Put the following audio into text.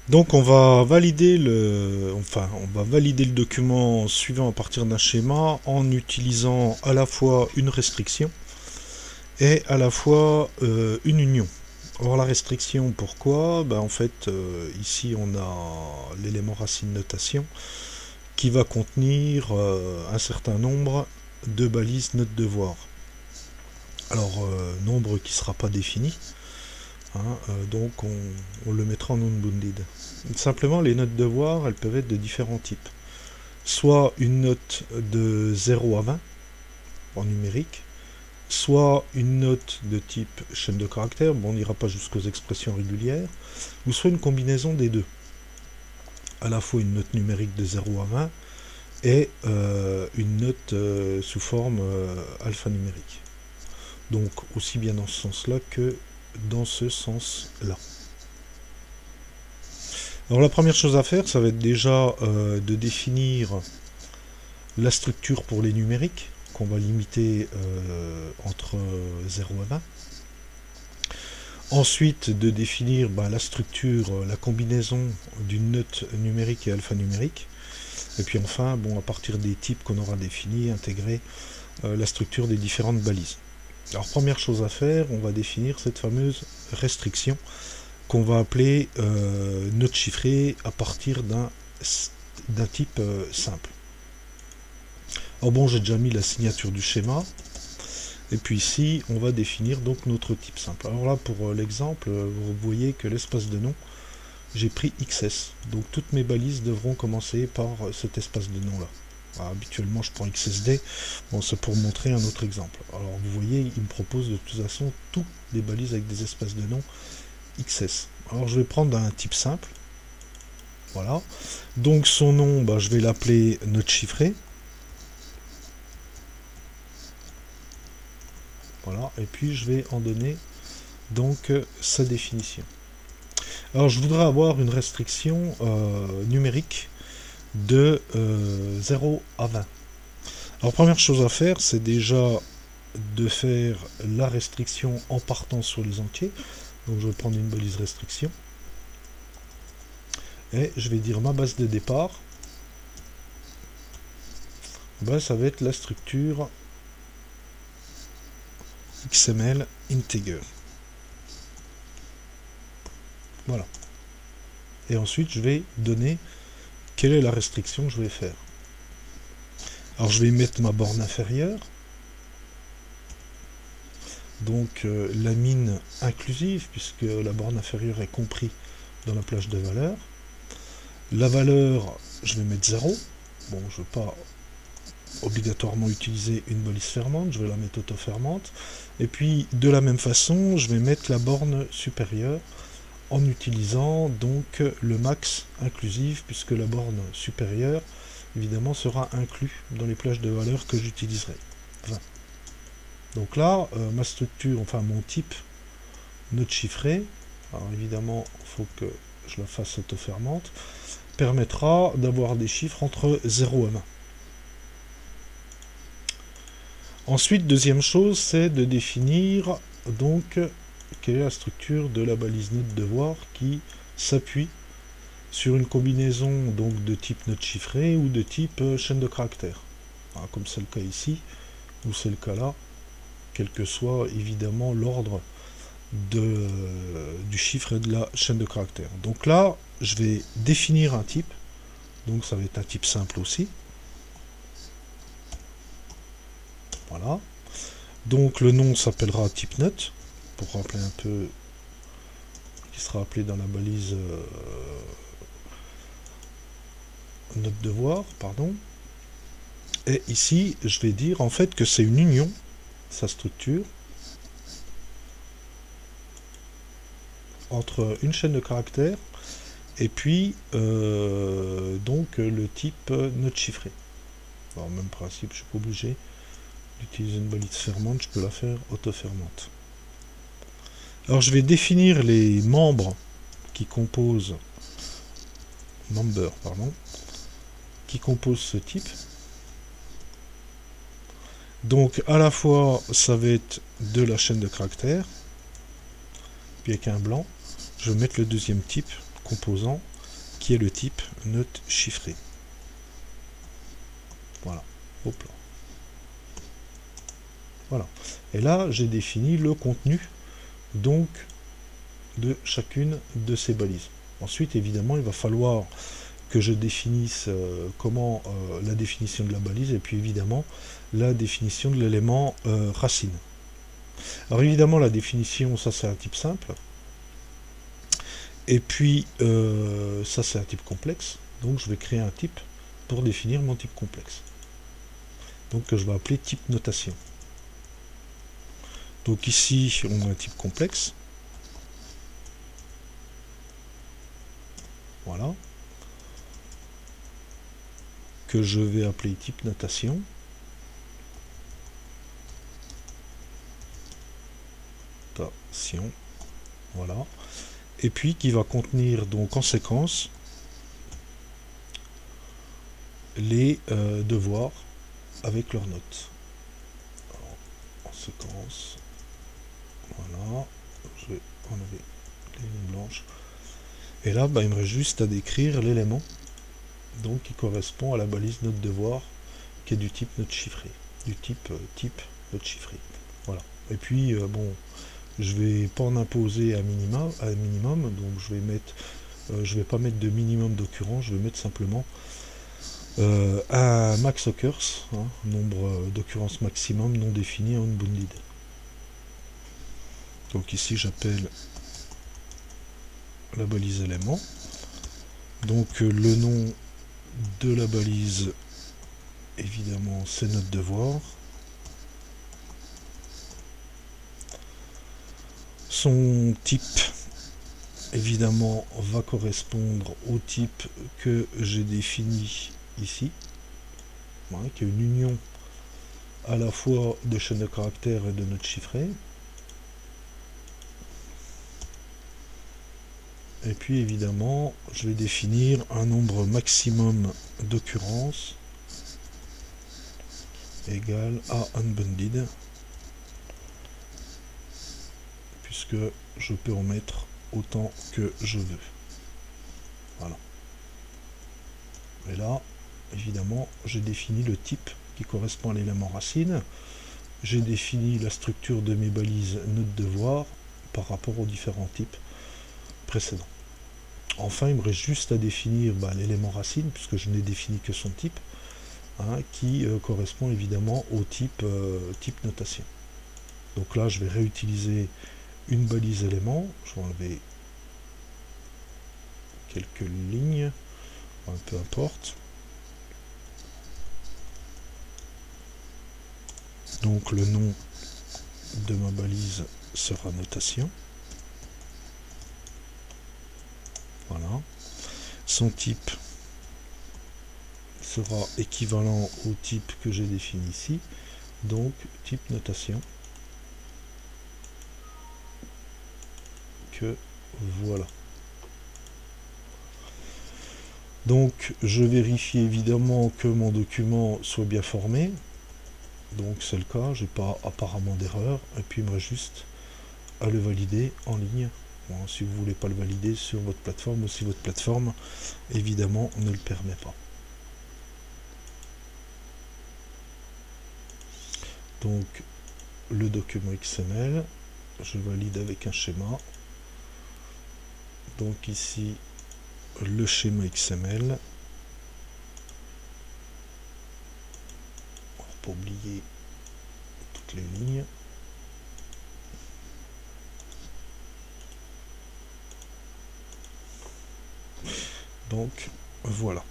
Donc on va valider on va valider le document suivant à partir d'un schéma en utilisant à la fois une restriction et à la fois une union. Or la restriction, pourquoi? Ben, en fait, ici on a l'élément racine notation qui va contenir un certain nombre de balises note devoir. Alors, nombre qui ne sera pas défini, hein, donc on le mettra en unbounded. Simplement, les notes devoir, elles peuvent être de différents types. Soit une note de 0 à 20 en numérique, soit une note de type chaîne de caractères, bon, on n'ira pas jusqu'aux expressions régulières, ou soit une combinaison des deux. À la fois une note numérique de 0 à 20 et une note sous forme alphanumérique. Donc aussi bien dans ce sens-là que dans ce sens-là. Alors la première chose à faire, ça va être déjà de définir la structure pour les numériques, qu'on va limiter entre 0 et 20. Ensuite, de définir la structure, la combinaison d'une note numérique et alphanumérique. Et puis enfin, bon, à partir des types qu'on aura définis, intégrer la structure des différentes balises. Alors première chose à faire, on va définir cette fameuse restriction qu'on va appeler note chiffrée à partir d'un type simple. Alors bon, j'ai déjà mis la signature du schéma. Et puis ici, on va définir donc notre type simple. Alors là, pour l'exemple, vous voyez que l'espace de nom, j'ai pris XS. Donc toutes mes balises devront commencer par cet espace de nom là. Alors, habituellement, je prends XSD. Bon, c'est pour montrer un autre exemple. Alors vous voyez, il me propose de toute façon toutes les balises avec des espaces de nom XS. Alors je vais prendre un type simple. Voilà. Donc son nom, je vais l'appeler note chiffrée. Voilà. Et puis je vais en donner donc sa définition. Alors je voudrais avoir une restriction numérique de 0 à 20. Alors première chose à faire, c'est déjà de faire la restriction en partant sur les entiers. Donc je vais prendre une balise restriction. Et je vais dire ma base de départ. Ça va être la structure XML integer. Voilà. Et ensuite, je vais donner quelle est la restriction que je vais faire. Alors, je vais mettre ma borne inférieure. Donc, la mine inclusive, puisque la borne inférieure est comprise dans la plage de valeur. La valeur, je vais mettre 0. Bon, je ne veux pas obligatoirement utiliser une balise fermante, je vais la mettre auto-fermante. Et puis, de la même façon, je vais mettre la borne supérieure en utilisant donc le max inclusif, puisque la borne supérieure, évidemment, sera inclus dans les plages de valeur que j'utiliserai. 20. Donc là, ma structure, enfin mon type note chiffrée, alors évidemment, il faut que je la fasse auto-fermante, permettra d'avoir des chiffres entre 0 et 20. Ensuite, deuxième chose, c'est de définir donc quelle est la structure de la balise note devoir qui s'appuie sur une combinaison donc de type note chiffrée ou de type chaîne de caractères. Comme c'est le cas ici, ou c'est le cas là, quel que soit évidemment l'ordre du chiffre et de la chaîne de caractères. Donc là, je vais définir un type, donc ça va être un type simple aussi. Voilà. Donc le nom s'appellera type note, pour rappeler un peu, qui sera appelé dans la balise note devoir, pardon. Et ici, je vais dire en fait que c'est une union, sa structure, entre une chaîne de caractères et puis donc le type note chiffrée. Alors même principe, je suis pas obligé d'utiliser une balise fermante, je peux la faire auto-fermante. Alors je vais définir les membres qui composent qui composent ce type. Donc à la fois ça va être de la chaîne de caractères, puis avec un blanc, je vais mettre le deuxième type composant qui est le type note chiffrée. Voilà, hop là. Voilà. Et là, j'ai défini le contenu donc de chacune de ces balises. Ensuite, évidemment, il va falloir que je définisse la définition de la balise et puis évidemment la définition de l'élément racine. Alors évidemment, la définition, ça c'est un type simple. Et puis, ça c'est un type complexe. Donc je vais créer un type pour définir mon type complexe. Donc que je vais appeler type notation. Donc ici, on a un type complexe. Voilà. Que je vais appeler type notation. Notation. Voilà. Et puis qui va contenir donc en séquence les devoirs avec leurs notes. Alors, en séquence. Voilà. Je vais enlever les lignes blanches. Et là, il me reste juste à décrire l'élément donc qui correspond à la balise note devoir qui est du type note chiffrée, du type note chiffrée. Voilà. Et puis bon, je vais pas en imposer un minimum, donc je vais pas mettre de minimum d'occurrence, je vais mettre simplement un max occurs, nombre d'occurrences maximum non défini en unbounded. Donc ici j'appelle la balise élément. Donc le nom de la balise, évidemment, c'est notre devoir. Son type, évidemment, va correspondre au type que j'ai défini ici, qui est une union à la fois de chaîne de caractères et de notes chiffrées. Et puis évidemment, je vais définir un nombre maximum d'occurrences égal à unbounded, puisque je peux en mettre autant que je veux. Voilà. Et là, évidemment, j'ai défini le type qui correspond à l'élément racine. J'ai défini la structure de mes balises note devoir par rapport aux différents types précédents. Enfin, il me reste juste à définir l'élément racine, puisque je n'ai défini que son type, qui correspond évidemment au type notation. Donc là, je vais réutiliser une balise élément. Je vais enlever quelques lignes, peu importe. Donc le nom de ma balise sera notation. Voilà. Son type sera équivalent au type que j'ai défini ici, donc type notation. Que voilà. Donc je vérifie évidemment que mon document soit bien formé. Donc c'est le cas, j'ai pas apparemment d'erreur, et puis il me reste juste à le valider en ligne. Bon, si vous voulez pas le valider sur votre plateforme ou si votre plateforme évidemment ne le permet pas. Donc le document XML, je valide avec un schéma. Donc ici le schéma XML. Alors, pour oublier toutes les lignes. Donc voilà.